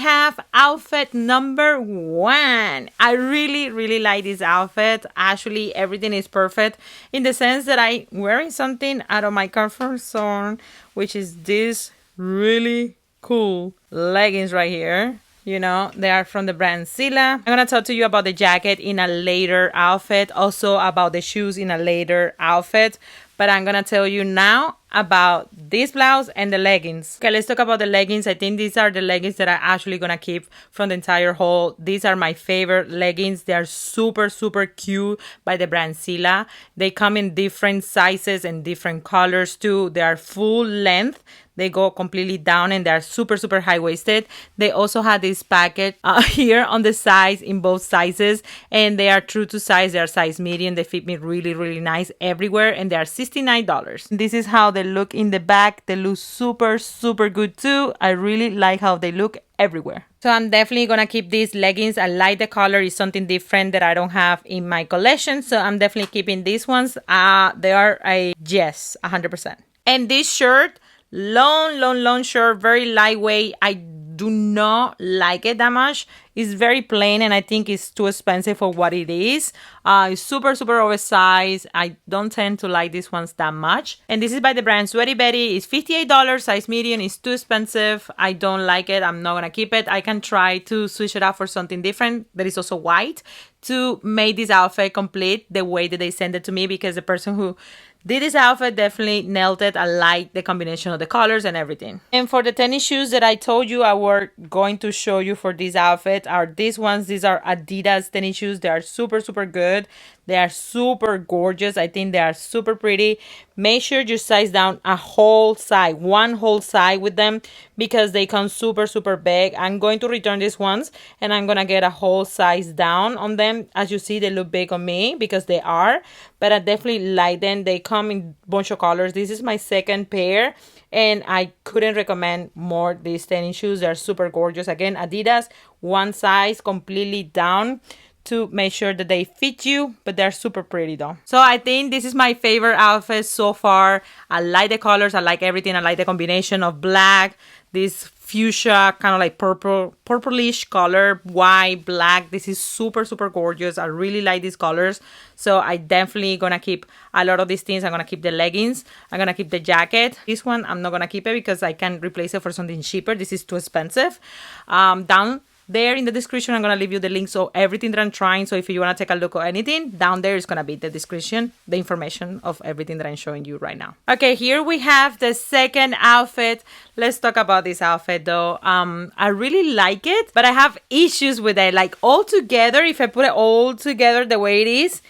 have outfit number 1. I really like this outfit. Actually, everything is perfect in the sense that I'm wearing something out of my comfort zone, which is this really cool leggings right here. You know, they are from the brand Sila. I'm going to talk to you about the jacket in a later outfit, also about the shoes in a later outfit. But I'm going to tell you now about this blouse and the leggings. Okay, let's talk about the leggings. I think these are the leggings that I'm actually going to keep from the entire haul. These are my favorite leggings. They are super cute by the brand Sila. They come in different sizes and different colors too. They are full length. They go completely down and they're super high-waisted. They also have this packet here on the sides in both sizes. And they are true to size. They are size medium. They fit me really nice everywhere. And they are $69. This is how they look in the back. They look super good too. I really like how they look everywhere. So I'm definitely gonna keep these leggings. I like the color. It's something different that I don't have in my collection. So I'm definitely keeping these ones. They are a yes, 100%. And this shirt, long shirt, very lightweight. I do not like it that much. It's very plain and I think it's too expensive for what it is. It's super oversized. I don't tend to like these ones that much. And this is by the brand Sweaty Betty. It's $58, size medium. It's too expensive. I don't like it. I'm not gonna keep it. I can try to switch it out for something different that is also white to make this outfit complete the way that they send it to me, because the person who did this outfit definitely nailed it. I like the combination of the colors and everything. And for the tennis shoes that I told you I were going to show you for this outfit are these ones. These are Adidas tennis shoes. They are super good. They are super gorgeous. I think they are super pretty. Make sure you size down a whole side, one whole side with them, because they come super big. I'm going to return these ones and I'm going to get a whole size down on them. As you see, they look big on me because they are, but I definitely like them. They come in a bunch of colors. This is my second pair and I couldn't recommend more these tennis shoes. They're super gorgeous. Again, Adidas, one size completely down to make sure that they fit you, but they're super pretty though. So I think this is my favorite outfit so far. I like the colors. I like everything. I like the combination of black, this fuchsia, kind of like purplish color, white, black. This is super gorgeous. I really like these colors. So I definitely gonna keep a lot of these things. I'm gonna keep the leggings. I'm gonna keep the jacket. This one, I'm not gonna keep it because I can replace it for something cheaper. This is too expensive. Down there in the description, I'm going to leave you the link. So everything that I'm trying. So if you want to take a look at anything, down there is going to be the description, the information of everything that I'm showing you right now. Okay, here we have the second outfit. Let's talk about this outfit though. I really like it, but I have issues with it. Like all together, if I put it all together the way it is,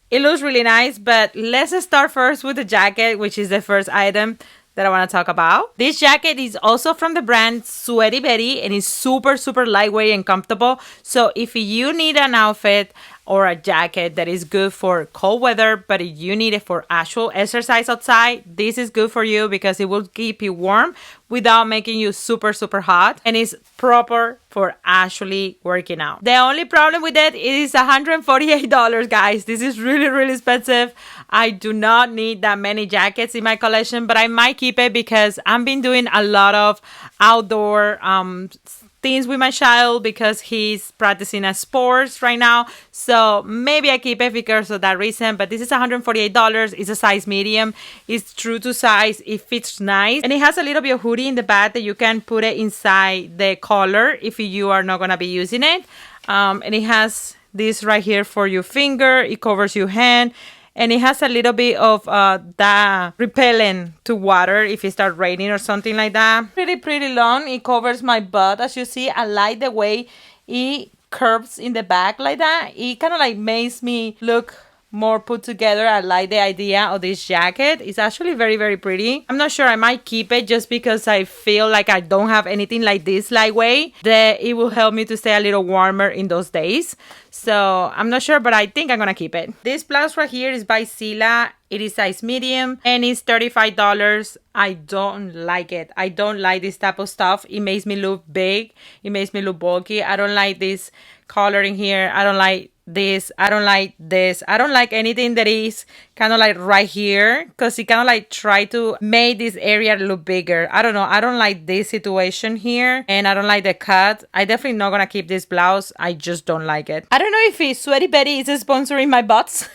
it looks really nice. But let's start first with the jacket, which is the first item that I want to talk about. This jacket is also from the brand Sweaty Betty and is super lightweight and comfortable. So if you need an outfit or a jacket that is good for cold weather, but if you need it for actual exercise outside, this is good for you because it will keep you warm without making you super hot, and it's proper for actually working out. The only problem with it is $148, guys. This is really expensive. I do not need that many jackets in my collection, but I might keep it because I've been doing a lot of outdoor things with my child because he's practicing a sports right now. So maybe I keep it because of that reason. But this is $148. It's a size medium. It's true to size. It fits nice. And it has a little bit of hoodie in the back that you can put it inside the collar if you are not going to be using it. And it has this right here for your finger. It covers your hand. And it has a little bit of that repellent to water if it starts raining or something like that. Pretty long. It covers my butt. As you see, I like the way it curves in the back like that. It kind of like makes me look more put together. I like the idea of this jacket. It's actually very pretty. I'm not sure. I might keep it just because I feel like I don't have anything like this lightweight that it will help me to stay a little warmer in those days. So I'm not sure, but I think I'm gonna keep it. This blouse right here is by Sila. It is size medium and it's $35. I don't like it. I don't like this type of stuff. It makes me look big. It makes me look bulky. I don't like this color in here. I don't like this. I don't like this. I don't like anything that is kind of like right here, because it kind of like try to make this area look bigger. I don't know. I don't like this situation here, and I don't like the cut. I definitely not gonna keep this blouse. I just don't like it. I don't know if Sweaty Betty is sponsoring my bots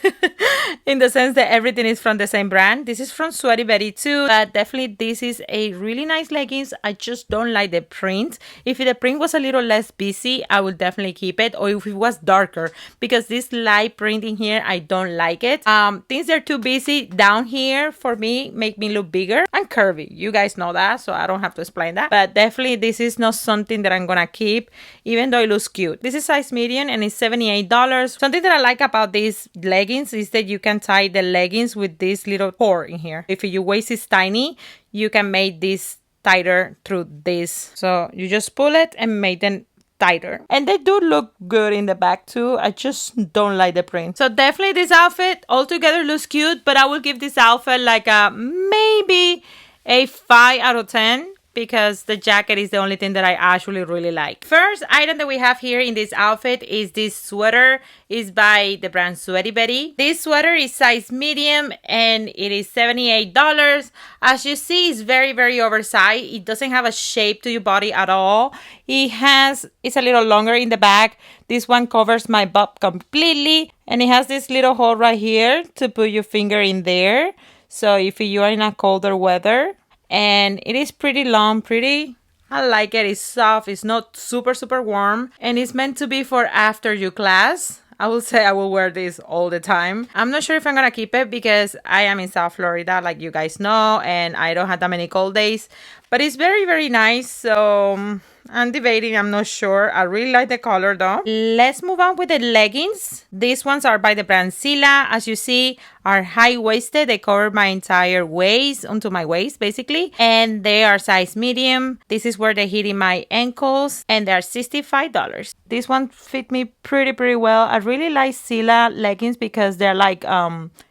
in the sense that everything is from the same brand. This is from Sweaty Betty too, but definitely this is a really nice leggings. I just don't like the print. If the print was a little less busy, I would definitely keep it, or if it was darker, because this light print in here, I don't like it. Things are too busy down here for me, make me look bigger and curvy. You guys know that, so I don't have to explain that. But definitely this is not something that I'm gonna keep, even though it looks cute. This is size medium and it's $78. Something that I like about these leggings is that you can tie the leggings with this little cord in here. If your waist is tiny, you can make this tighter through this. So you just pull it and make them tighter. And they do look good in the back too. I just don't like the print. So definitely this outfit altogether looks cute, but I will give this outfit like a maybe a 5 out of 10. Because the jacket is the only thing that I actually really like. First item that we have here in this outfit is this sweater. It's by the brand Sweaty Betty. This sweater is size medium and it is $78. As you see, it's very, very oversized. It doesn't have a shape to your body at all. It's a little longer in the back. This one covers my butt completely. And it has this little hole right here to put your finger in there. So if you are in a colder weather, and it is pretty long, I like it. It's soft, it's not super warm, and it's meant to be for after your class. I will say I will wear this all the time. I'm not sure if I'm gonna keep it because I am in South Florida, like you guys know, and I don't have that many cold days, but it's very, very nice. So I'm debating, I'm not sure. I really like the color though. Let's move on with the leggings. These ones are by the brand Sila. As you see, are high-waisted. They cover my entire waist, onto my waist basically, and they are size medium. This is where they hit in my ankles, and they're $65. This one fit me pretty well. I really like Sila leggings because they're like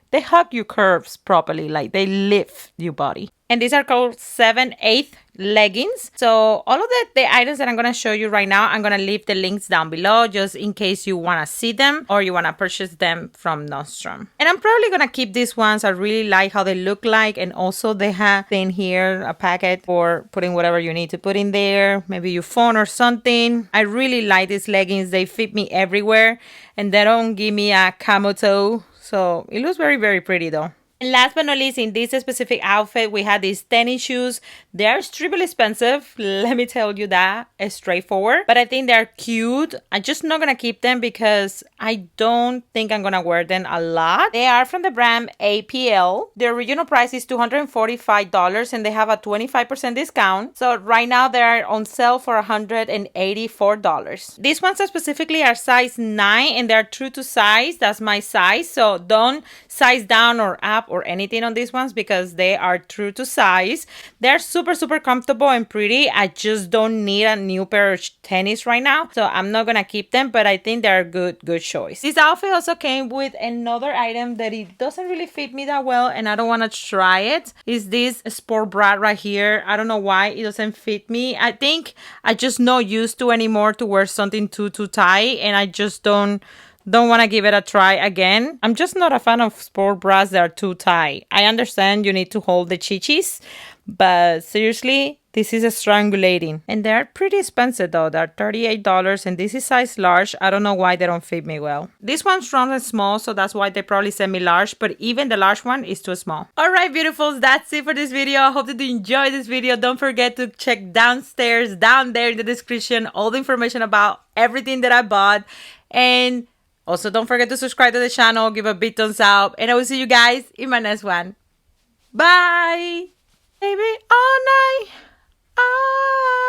they hug your curves properly, like they lift your body. And these are called 7/8 leggings. So all of the items that I'm going to show you right now, I'm going to leave the links down below just in case you want to see them or you want to purchase them from Nordstrom. And I'm probably going to keep these ones. I really like how they look like. And also they have in here a packet for putting whatever you need to put in there. Maybe your phone or something. I really like these leggings. They fit me everywhere. And they don't give me a camo toe. So it looks very, very pretty though. And last but not least, in this specific outfit, we had these tennis shoes. They're extremely expensive. Let me tell you that. It's straightforward. But I think they're cute. I'm just not going to keep them because I don't think I'm going to wear them a lot. They are from the brand APL. The original price is $245 and they have a 25% discount. So right now they're on sale for $184. These ones specifically are size 9 and they're true to size. That's my size. So don't size down or up or anything on these ones because they are true to size. They're super comfortable and pretty. I just don't need a new pair of tennis right now, so I'm not gonna keep them, but I think they're good choice. This outfit also came with another item that it doesn't really fit me that well and I don't want to try it. Is this sport bra right here. I don't know why it doesn't fit me. I think I just not used to anymore to wear something too tight, and I just don't want to give it a try again. I'm just not a fan of sport bras that are too tight. I understand you need to hold the chichis, but seriously, this is strangulating. And they're pretty expensive though. They're $38 and this is size large. I don't know why they don't fit me well. This one's rather small, so that's why they probably sent me large, but even the large one is too small. Alright, beautifuls, that's it for this video. I hope that you enjoyed this video. Don't forget to check down there in the description, all the information about everything that I bought. And also, don't forget to subscribe to the channel, give a big thumbs up, and I will see you guys in my next one. Bye! Baby, all night. Ah.